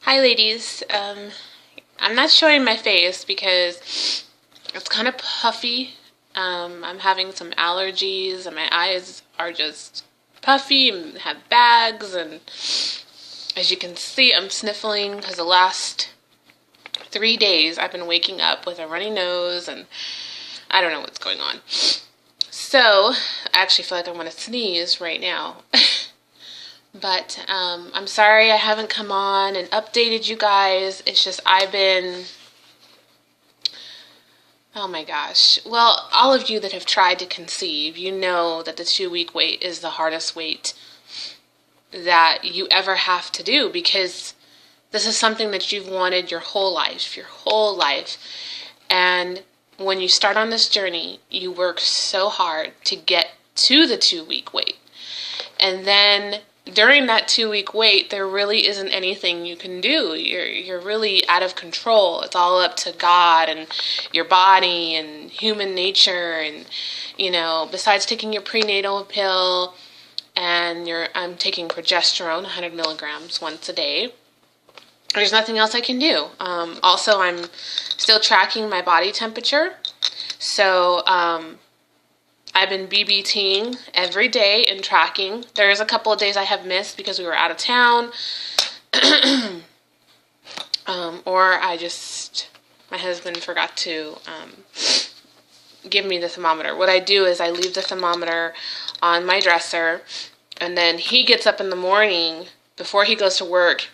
Hi ladies, I'm not showing my face because it's kind of puffy. I'm having some allergies and my eyes are just puffy and have bags, and as you can see I'm sniffling because the last 3 days I've been waking up with a runny nose and I don't know what's going on. So I actually feel like I want to sneeze right now. But I'm sorry I haven't come on and updated you guys. It's just oh my gosh. Well, all of you that have tried to conceive, you know that the 2-week wait is the hardest wait that you ever have to do, because this is something that you've wanted your whole life. And when you start on this journey, you work so hard to get to the 2-week wait. And then during that 2-week wait, there really isn't anything you can do. You're really out of control. It's all up to God and your body and human nature. And, besides taking your prenatal pill and I'm taking progesterone, 100 milligrams once a day, there's nothing else I can do. Also, I'm still tracking my body temperature. So, I've been BBTing every day and tracking. There's a couple of days I have missed because we were out of town. Or my husband forgot to give me the thermometer. What I do is I leave the thermometer on my dresser, and then he gets up in the morning before he goes to work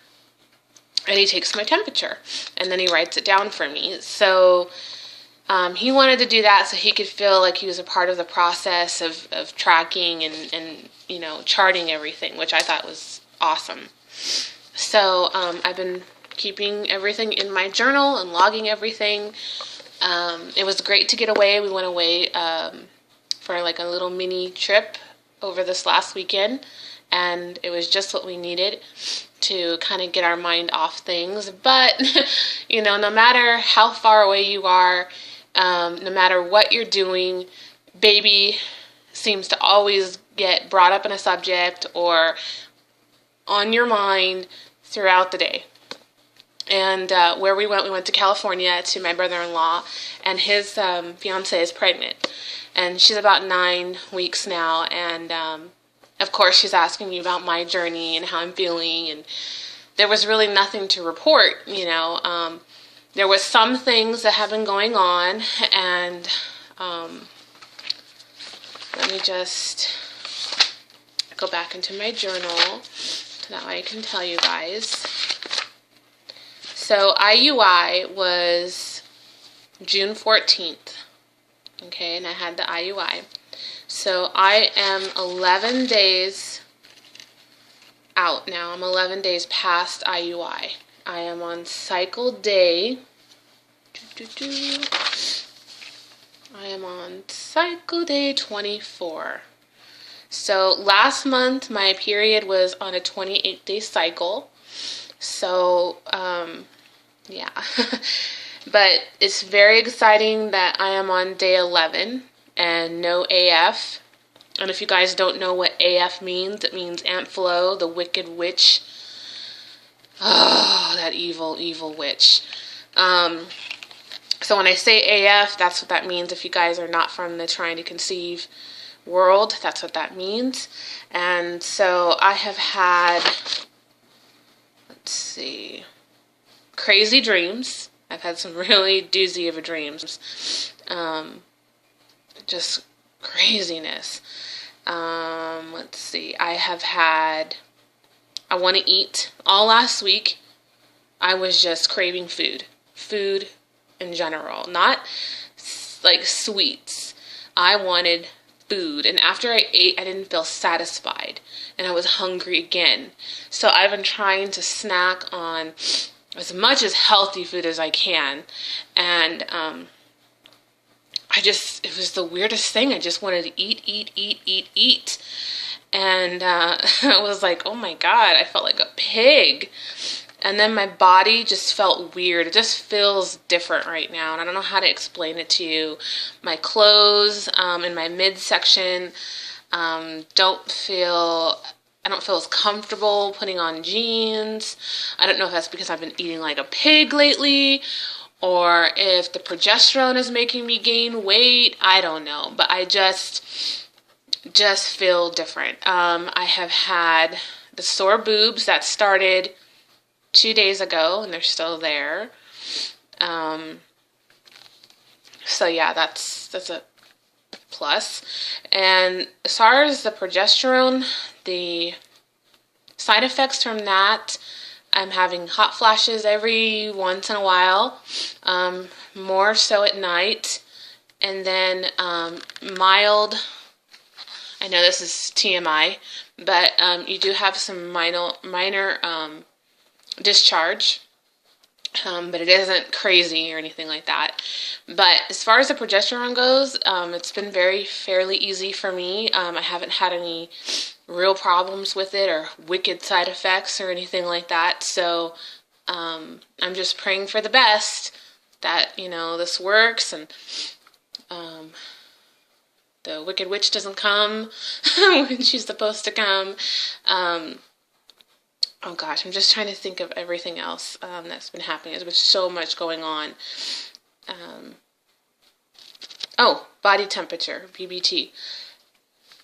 and he takes my temperature and then he writes it down for me. So he wanted to do that so he could feel like he was a part of the process of tracking and charting everything, which I thought was awesome. So I've been keeping everything in my journal and logging everything. It was great to get away. We went away for like a little mini trip over this last weekend, and it was just what we needed to kind of get our mind off things. But, no matter how far away you are, no matter what you're doing, baby seems to always get brought up in a subject or on your mind throughout the day. And where we went to California to my brother-in-law, and his fiance is pregnant. And she's about 9 weeks now, and of course she's asking me about my journey and how I'm feeling, and there was really nothing to report, There was some things that have been going on, and let me just go back into my journal so that way I can tell you guys. So IUI was June 14th, okay, and I had the IUI. So I am 11 days out now. I'm 11 days past IUI. I am on cycle day. I am on cycle day 24. So last month my period was on a 28-day cycle. So yeah. But it's very exciting that I am on day 11 and no AF. And if you guys don't know what AF means, it means Aunt Flo, the wicked witch. Oh, that evil, evil witch. So when I say AF, that's what that means. If you guys are not from the trying to conceive world, that's what that means. And so I have had, let's see, crazy dreams. I've had some really doozy of a dreams. Just craziness. Let's see. I want to eat. All last week, I was just craving food. Food in general. Not like sweets. I wanted food. And after I ate, I didn't feel satisfied. And I was hungry again. So I've been trying to snack on as much as healthy food as I can. And it was the weirdest thing. I just wanted to eat. And I was like, oh my God, I felt like a pig. And then my body just felt weird. It just feels different right now. And I don't know how to explain it to you. My clothes in my midsection don't feel I don't feel as comfortable putting on jeans. I don't know if that's because I've been eating like a pig lately, or if the progesterone is making me gain weight. I don't know, but I just feel different. I have had the sore boobs that started 2 days ago, and they're still there. So yeah, that's a plus. And as far as the progesterone, the side effects from that, I'm having hot flashes every once in a while, more so at night, and then mild, I know this is TMI, but you do have some minor discharge, but it isn't crazy or anything like that. But as far as the progesterone goes, it's been fairly easy for me. I haven't had any real problems with it or wicked side effects or anything like that. So I'm just praying for the best, that, this works, and the wicked witch doesn't come when she's supposed to come. Oh gosh, I'm just trying to think of everything else that's been happening. There's been so much going on. Body temperature, BBT.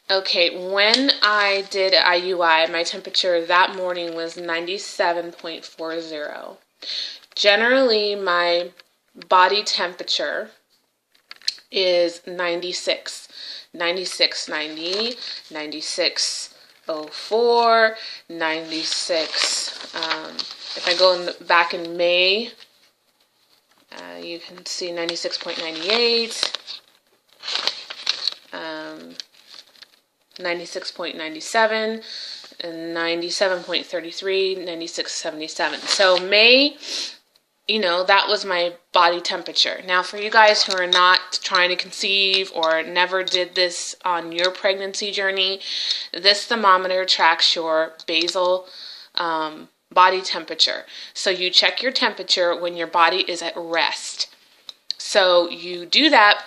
Okay, when I did IUI, my temperature that morning was 97.40. Generally, my body temperature is 96, 90, 96.04, 96. If I go back in May, you can see 96.98. 96.97, and 97.33, 96.77. So May, that was my body temperature. Now, for you guys who are not trying to conceive or never did this on your pregnancy journey, this thermometer tracks your basal body temperature. So you check your temperature when your body is at rest. So you do that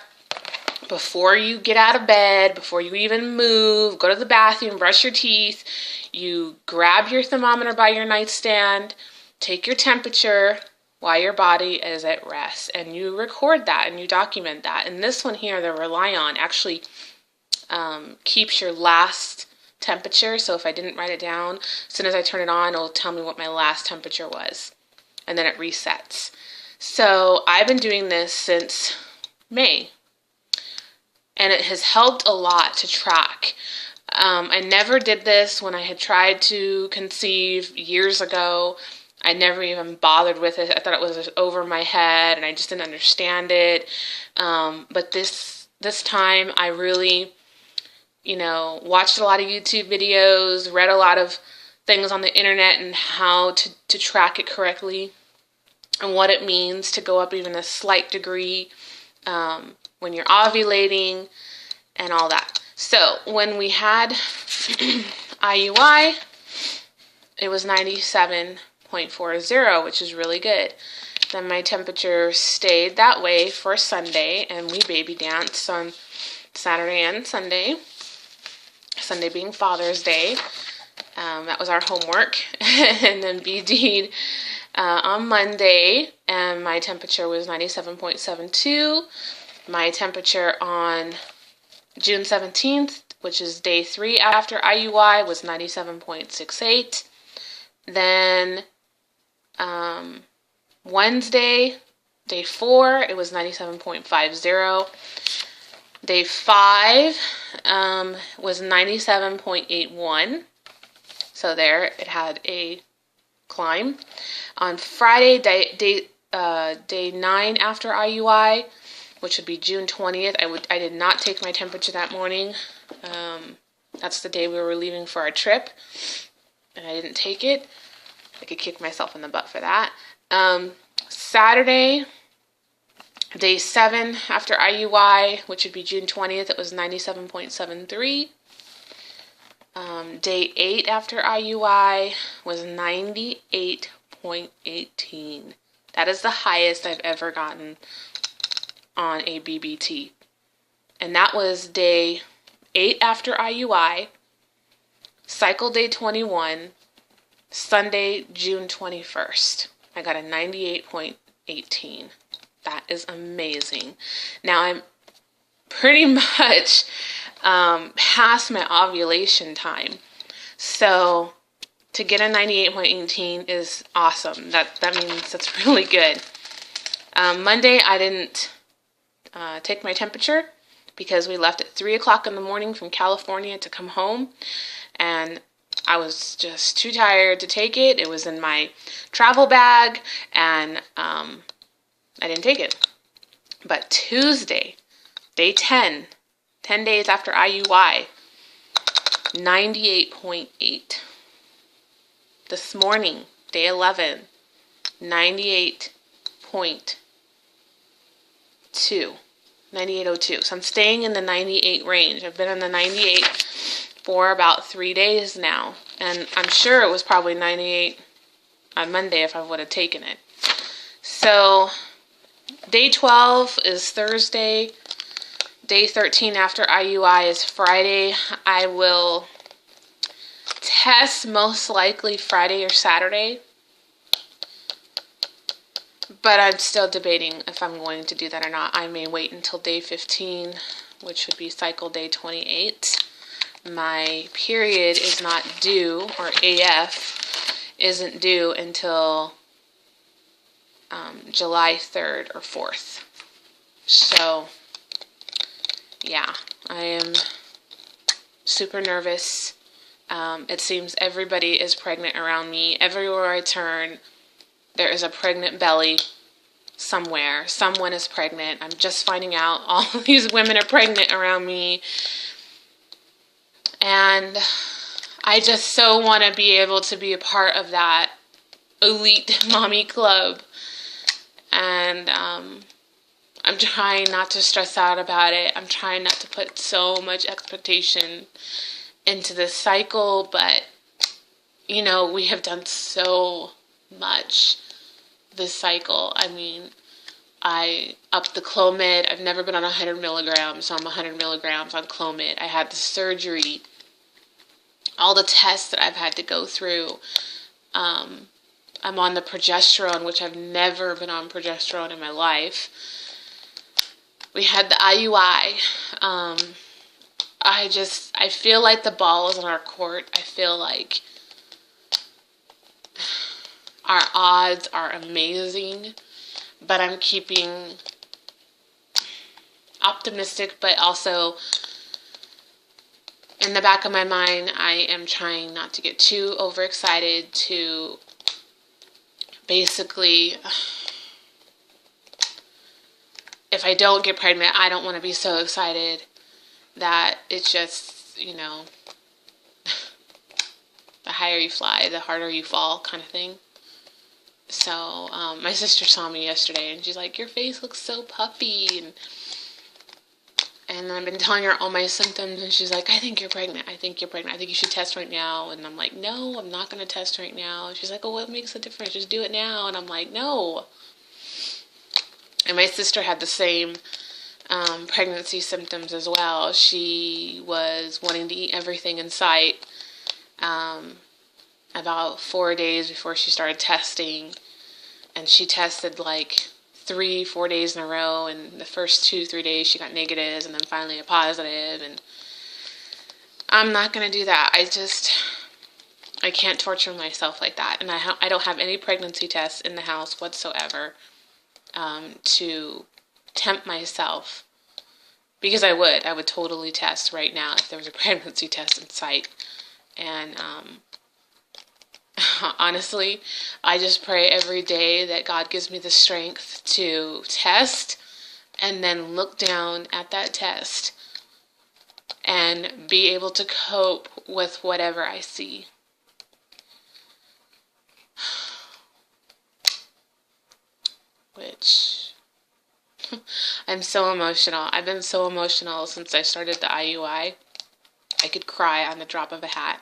before you get out of bed, before you even move, go to the bathroom, brush your teeth. You grab your thermometer by your nightstand, take your temperature while your body is at rest, and you record that and you document that. And this one here, the Rely On, actually keeps your last temperature. So if I didn't write it down, as soon as I turn it on, it'll tell me what my last temperature was, and then it resets. So I've been doing this since May, and it has helped a lot to track. I never did this when I had tried to conceive years ago. I never even bothered with it. I thought it was over my head, and I just didn't understand it. But this time, I really, watched a lot of YouTube videos, read a lot of things on the internet, and how to track it correctly, and what it means to go up even a slight degree when you're ovulating and all that. So when we had IUI, it was 97.40, which is really good. Then my temperature stayed that way for Sunday, and we baby danced on Saturday and Sunday. Sunday being Father's Day. That was our homework. And then BD'd on Monday, and my temperature was 97.72. My temperature on June 17th, which is day 3 after IUI, was 97.68. Then Wednesday, day 4, it was 97.50. Day 5 was 97.81. So there, it had a climb. On Friday, day 9 after IUI, which would be June 20th, I did not take my temperature that morning. That's the day we were leaving for our trip, and I didn't take it. I could kick myself in the butt for that. Saturday, day 7 after IUI, which would be June 20th, it was 97.73. Day 8 after IUI was 98.18. That is the highest I've ever gotten on a BBT. And that was day 8 after IUI. cycle day 21, Sunday, June 21st. I got a 98.18. That is amazing. Now I'm pretty much past my ovulation time. So to get a 98.18 is awesome. That means that's really good. Monday I didn't take my temperature because we left at 3 o'clock in the morning from California to come home, and I was just too tired to take it. It was in my travel bag, and I didn't take it. But Tuesday, day 10 days after IUI, 98.8. This morning, day 11, 98.2. 98.02. So I'm staying in the 98 range. I've been in the 98 for about 3 days now. And I'm sure it was probably 98 on Monday if I would have taken it. So day 12 is Thursday. Day 13 after IUI is Friday. I will test most likely Friday or Saturday. But I'm still debating if I'm going to do that or not. I may wait until day 15, which would be cycle day 28. My period is not due, or AF isn't due until July 3rd or 4th. So, yeah, I am super nervous. It seems everybody is pregnant around me. Everywhere I turn, there is a pregnant belly somewhere. Someone is pregnant. I'm just finding out all these women are pregnant around me. And I just so want to be able to be a part of that elite mommy club. And I'm trying not to stress out about it. I'm trying not to put so much expectation into this cycle. But, you know, we have done so much this cycle. I mean, I upped the Clomid. I've never been on 100 milligrams, so I'm 100 milligrams on Clomid. I had the surgery, all the tests that I've had to go through. I'm on the progesterone, which I've never been on progesterone in my life. We had the IUI. I feel like the ball is in our court. I feel like our odds are amazing, but I'm keeping optimistic, but also in the back of my mind, I am trying not to get too overexcited, to basically, if I don't get pregnant, I don't want to be so excited that it's just, you know, the higher you fly, the harder you fall kind of thing. So, my sister saw me yesterday, and she's like, your face looks so puffy, and I've been telling her all my symptoms, and she's like, I think you're pregnant, I think you should test right now, and I'm like, no, I'm not going to test right now. She's like, oh, what makes a difference, just do it now, and I'm like, no. And my sister had the same pregnancy symptoms as well. She was wanting to eat everything in sight, about 4 days before she started testing, and she tested like 3-4 days in a row, and the first 2-3 days she got negatives, and then finally a positive, and I'm not going to do that. I can't torture myself like that, and I don't have any pregnancy tests in the house whatsoever to tempt myself, because I would totally test right now if there was a pregnancy test in sight. And honestly, I just pray every day that God gives me the strength to test and then look down at that test and be able to cope with whatever I see. Which, I'm so emotional. I've been so emotional since I started the IUI. I could cry on the drop of a hat.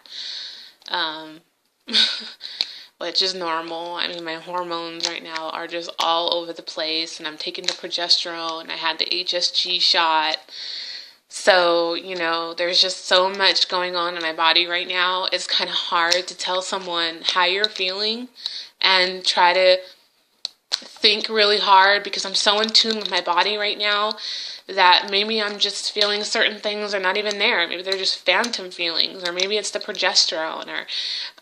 Which is normal. I mean, my hormones right now are just all over the place, and I'm taking the progesterone. I had the HSG shot. So, there's just so much going on in my body right now. It's kind of hard to tell someone how you're feeling and try to think really hard because I'm so in tune with my body right now that maybe I'm just feeling certain things are not even there. Maybe they're just phantom feelings, or maybe it's the progesterone, or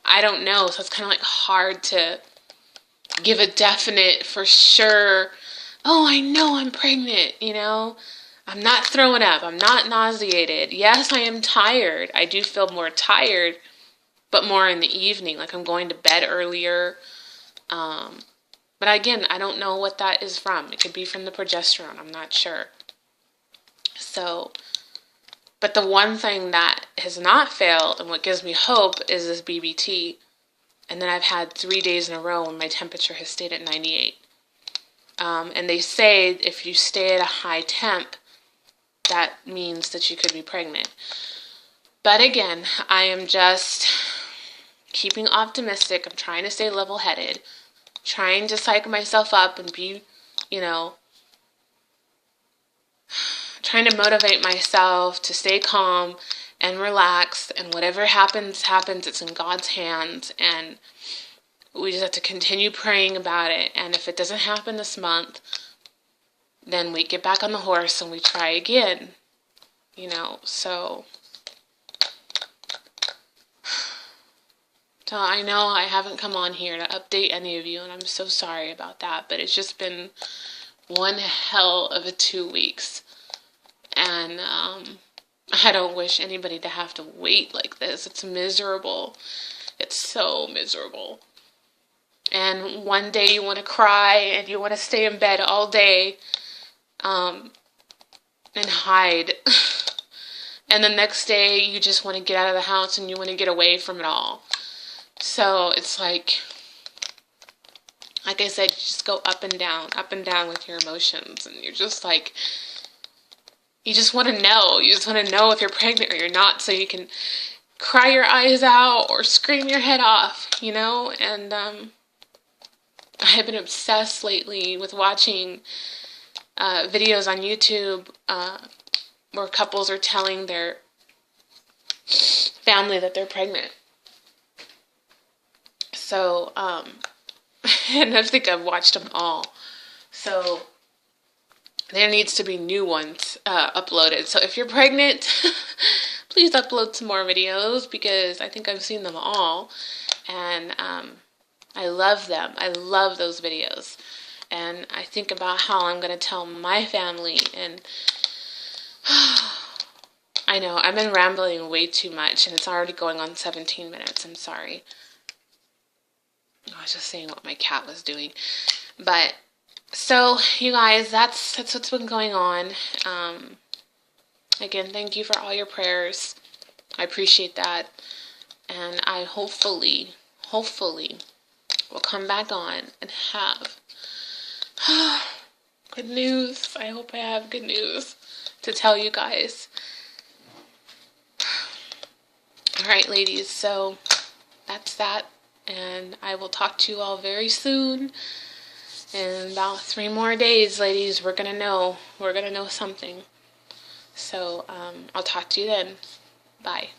I don't know. So it's kind of like hard to give a definite for sure, oh, I know I'm pregnant, I'm not throwing up. I'm not nauseated. Yes, I am tired. I do feel more tired, but more in the evening. Like I'm going to bed earlier. But again, I don't know what that is from. It could be from the progesterone. I'm not sure. So, but the one thing that has not failed and what gives me hope is this BBT. And then I've had 3 days in a row when my temperature has stayed at 98. And they say if you stay at a high temp, that means that you could be pregnant. But again, I am just keeping optimistic. I'm trying to stay level-headed, trying to psych myself up and be, trying to motivate myself to stay calm and relax, and whatever happens, it's in God's hands, and we just have to continue praying about it. And if it doesn't happen this month, then we get back on the horse and we try again, so I know I haven't come on here to update any of you, and I'm so sorry about that, but it's just been one hell of a 2 weeks, and I don't wish anybody to have to wait like this. It's miserable. It's so miserable. And one day you want to cry and you want to stay in bed all day and hide. And the next day you just want to get out of the house and you want to get away from it all. So it's like I said, you just go up and down with your emotions. And you're just like, you just want to know. You just want to know if you're pregnant or you're not, so you can cry your eyes out or scream your head off, And I have been obsessed lately with watching videos on YouTube where couples are telling their family that they're pregnant. So, and I think I've watched them all. So there needs to be new ones uploaded. So if you're pregnant, please upload some more videos, because I think I've seen them all. And I love them. I love those videos. And I think about how I'm going to tell my family. And I know, I've been rambling way too much, and it's already going on 17 minutes. I'm sorry. I was just saying what my cat was doing. But, so, you guys, that's what's been going on. Again, thank you for all your prayers. I appreciate that. And I hopefully will come back on and have good news. I hope I have good news to tell you guys. Alright, ladies, so that's that. And I will talk to you all very soon. In about 3 more days, ladies, we're going to know. We're going to know something. So, I'll talk to you then. Bye.